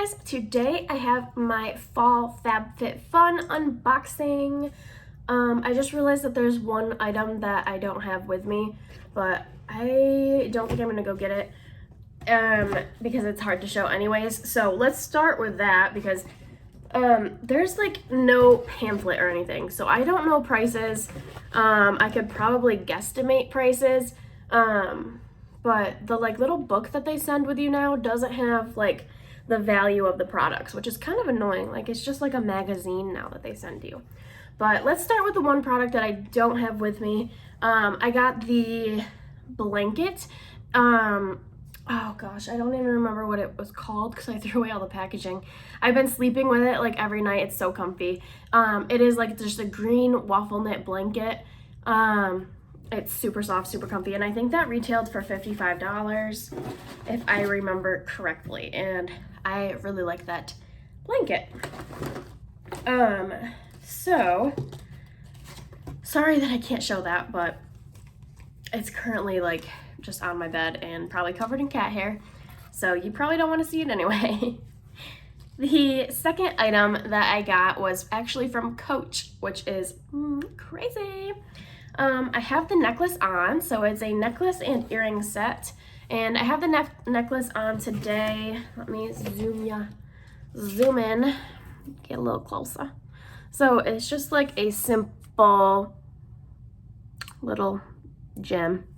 guys, today I have my fall Fab Fit Fun unboxing. I just realized that there's one item that I don't have with me, but I don't think I'm gonna go get it because it's hard to show anyways. So let's start with that because there's like no pamphlet or anything, so I don't know prices. I could probably guesstimate prices, but the like little book that they send with you now doesn't have like the value of the products, which is kind of annoying. Like, it's just like a magazine now that they send you. But let's start with the one product that I don't have with me. I got the blanket. Oh gosh, I don't even remember what it was called because I threw away all the packaging. I've been sleeping with it like every night. It's so comfy. It is like just a green waffle knit blanket. It's super soft, super comfy, and I think that retailed for $55 if I remember correctly, and I really like that blanket. So sorry that I can't show that, but it's currently like just on my bed and probably covered in cat hair, so you probably don't want to see it anyway. The second item that I got was actually from Coach, which is crazy. I have the necklace on, so it's a necklace and earring set, and I have the necklace on today. Let me zoom in, get a little closer. So it's just like a simple little gem.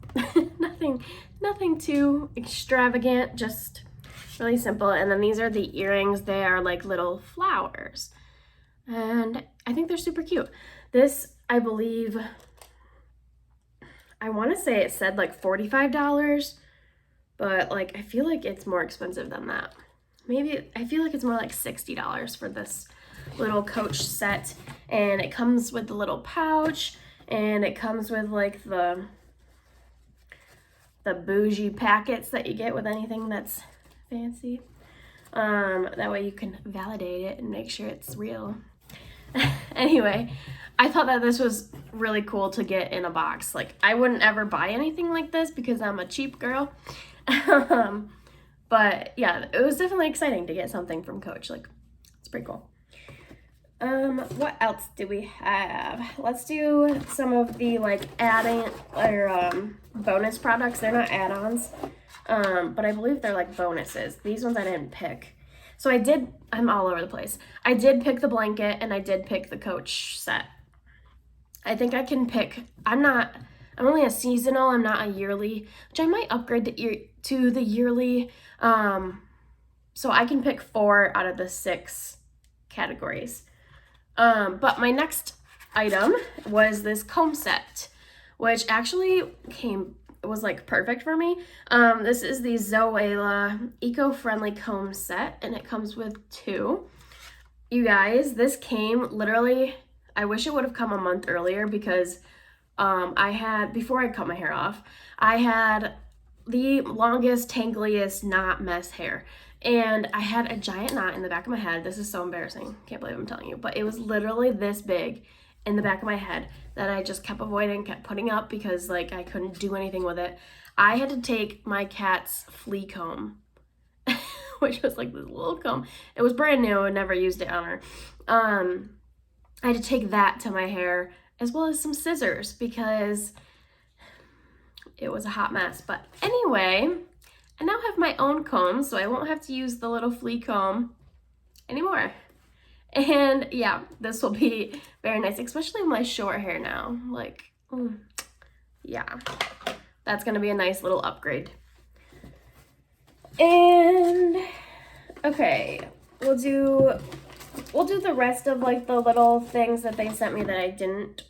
nothing too extravagant, just really simple. And then these are the earrings. They are like little flowers, and I think they're super cute. This, I believe, I want to say it said like $45, but like I feel like it's more expensive than that. Maybe I feel like it's more like $60 for this little Coach set, and it comes with the little pouch, and it comes with like the bougie packets that you get with anything that's fancy. That way you can validate it and make sure it's real. Anyway, I thought that this was really cool to get in a box. Like, I wouldn't ever buy anything like this because I'm a cheap girl. But yeah, it was definitely exciting to get something from Coach. Like, it's pretty cool. What else do we have? Let's do some of the like adding or bonus products. They're not add-ons, but I believe they're like bonuses. These ones I didn't pick. So I'm all over the place. I did pick the blanket and I did pick the Coach set. I think I can pick, I'm only a seasonal, I'm not a yearly, which I might upgrade to the yearly. So I can pick 4 out of the 6 categories. But my next item was this comb set, which actually was like perfect for me. This is the Zoella eco-friendly comb set, and it comes with 2. You guys, this came literally, I wish it would have come a month earlier because before I cut my hair off, I had the longest, tangliest knot mess hair. And I had a giant knot in the back of my head. This is so embarrassing. Can't believe I'm telling you. But it was literally this big in the back of my head that I just kept avoiding, kept putting up because like I couldn't do anything with it. I had to take my cat's flea comb, which was like this little comb. It was brand new. I never used it on her. I had to take that to my hair as well as some scissors because it was a hot mess. But anyway, I now have my own comb, so I won't have to use the little flea comb anymore. And yeah, this will be very nice, especially my short hair now. Like, yeah, that's gonna be a nice little upgrade. And okay, we'll do the rest of like the little things that they sent me that I didn't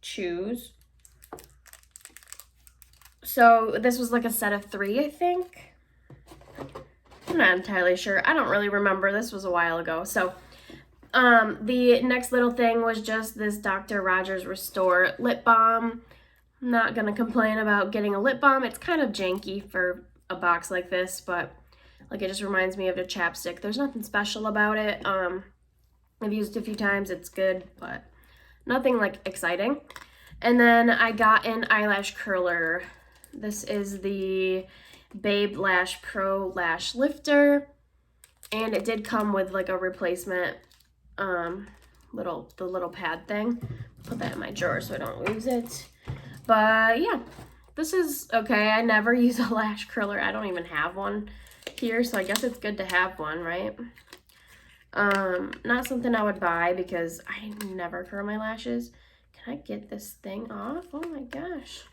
choose. So this was like a set of 3, I think. I'm not entirely sure. I don't really remember. This was a while ago. So the next little thing was just this Dr. Rogers Restore lip balm. I'm not going to complain about getting a lip balm. It's kind of janky for a box like this, but like it just reminds me of a chapstick. There's nothing special about it. I've used it a few times. It's good, but nothing like exciting. And then I got an eyelash curler. This is the Babe Lash Pro Lash Lifter. And it did come with like a replacement little pad thing. Put that in my drawer so I don't lose it. But yeah, this is okay. I never use a lash curler. I don't even have one here, so I guess it's good to have one, right? Not something I would buy because I never curl my lashes. Can I get this thing off? Oh my gosh.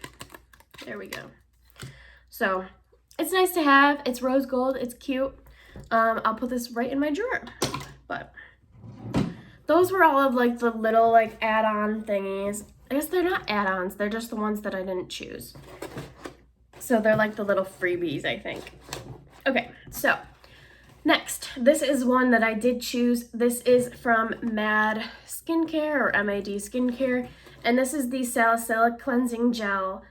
There we go. So it's nice to have. It's rose gold. It's cute. I'll put this right in my drawer. But those were all of like the little like add-on thingies. I guess they're not add-ons. They're just the ones that I didn't choose. So they're like the little freebies, I think. Okay, so next, this is one that I did choose. This is from MAD Skincare or MAD Skincare. And this is the Salicylic Cleansing Gel.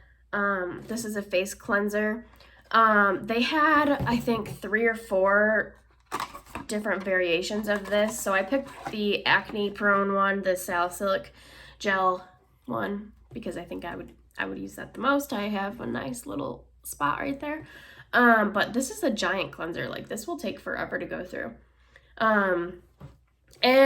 This is a face cleanser. They had, I think, 3 or 4 different variations of this. So I picked the acne prone one, the salicylic gel one, because I think I would use that the most. I have a nice little spot right there. But this is a giant cleanser. Like, this will take forever to go through. And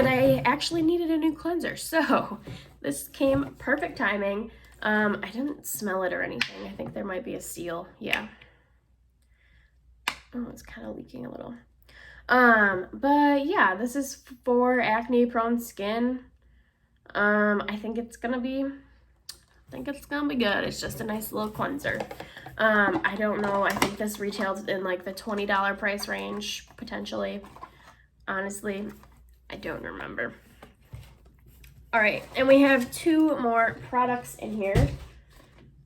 I actually needed a new cleanser, so this came perfect timing. I didn't smell it or anything. I think there might be a seal. Yeah. Oh, it's kind of leaking a little. But yeah, this is for acne prone skin. I think it's gonna be good. It's just a nice little cleanser. I don't know. I think this retails in like the $20 price range, potentially. Honestly, I don't remember. All right, and we have 2 more products in here.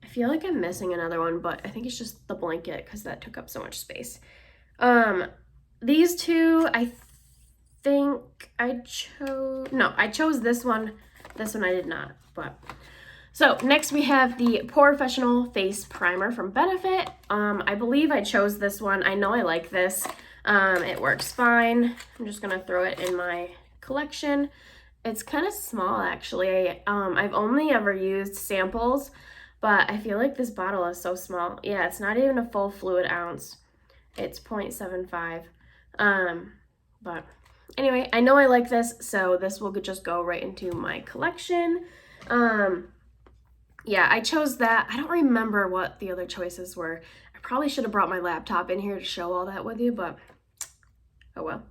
I feel like I'm missing another one, but I think it's just the blanket because that took up so much space. These 2, I think I chose this one. This one I did not, but. So next we have the Porefessional Face Primer from Benefit. I believe I chose this one. I know I like this. It works fine. I'm just gonna throw it in my collection. It's kind of small actually. I've only ever used samples, but I feel like this bottle is so small. Yeah, it's not even a full fluid ounce. It's 0.75. But anyway, I know I like this, so this will just go right into my collection. Yeah, I chose that. I don't remember what the other choices were. I probably should have brought my laptop in here to show all that with you, but oh well.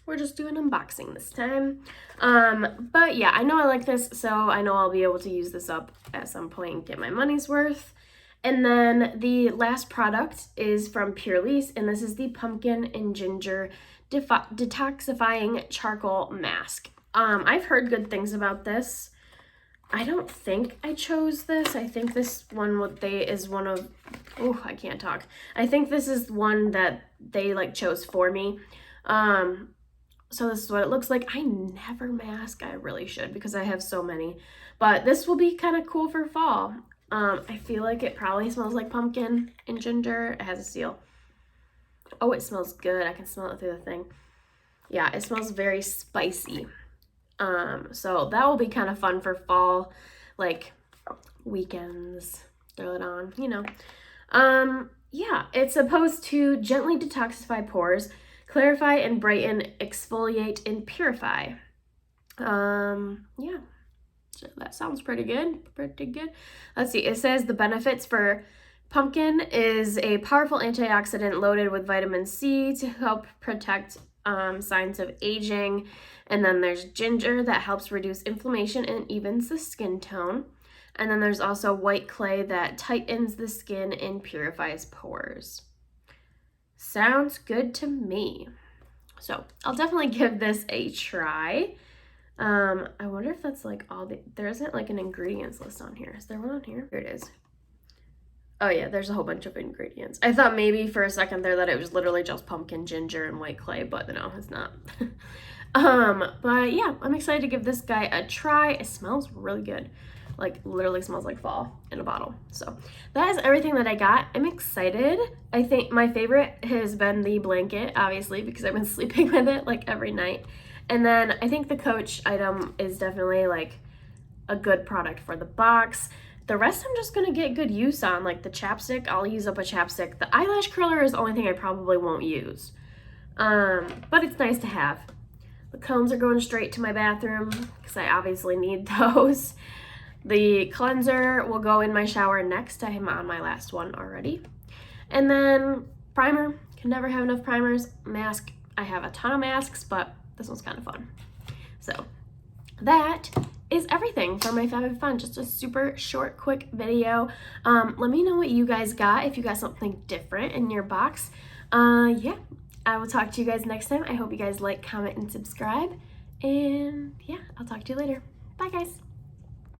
We're just doing unboxing this time. But yeah, I know I like this, so I know I'll be able to use this up at some point and get my money's worth. And then the last product is from Purely's, and this is the Pumpkin and Ginger Detoxifying Charcoal Mask. I've heard good things about this. I don't think I chose this. I think this one is one of, oh, I can't talk. I think this is one that they like chose for me. So this is what it looks like. I never mask. I really should because I have so many. But this will be kind of cool for fall. I feel like it probably smells like pumpkin and ginger. It has a seal. Oh, it smells good. I can smell it through the thing. Yeah, it smells very spicy. So that will be kind of fun for fall, like weekends, throw it on, you know. Yeah, it's supposed to gently detoxify pores, clarify and brighten, exfoliate and purify. Yeah, so that sounds pretty good, Let's see, it says the benefits for pumpkin is a powerful antioxidant loaded with vitamin C to help protect signs of aging. And then there's ginger that helps reduce inflammation and evens the skin tone. And then there's also white clay that tightens the skin and purifies pores. Sounds good to me. So I'll definitely give this a try. I wonder if that's like there isn't like an ingredients list on here. Is there one on here? Here it is. Oh yeah, there's a whole bunch of ingredients. I thought maybe for a second there that it was literally just pumpkin, ginger, and white clay, but no, it's not. But yeah, I'm excited to give this guy a try. It smells really good. Like literally smells like fall in a bottle. So that is everything that I got. I'm excited. I think my favorite has been the blanket, obviously, because I've been sleeping with it like every night. And then I think the Coach item is definitely like a good product for the box. The rest I'm just gonna get good use on, like the chapstick. I'll use up a chapstick. The eyelash curler is the only thing I probably won't use. But it's nice to have. The combs are going straight to my bathroom because I obviously need those. The cleanser will go in my shower next. I am on my last one already. And then primer. Can never have enough primers. Mask. I have a ton of masks, but this one's kind of fun. So that is everything for my Fab Fit Fun. Just a super short, quick video. Let me know what you guys got, if you got something different in your box. Yeah, I will talk to you guys next time. I hope you guys like, comment, and subscribe. And yeah, I'll talk to you later. Bye, guys.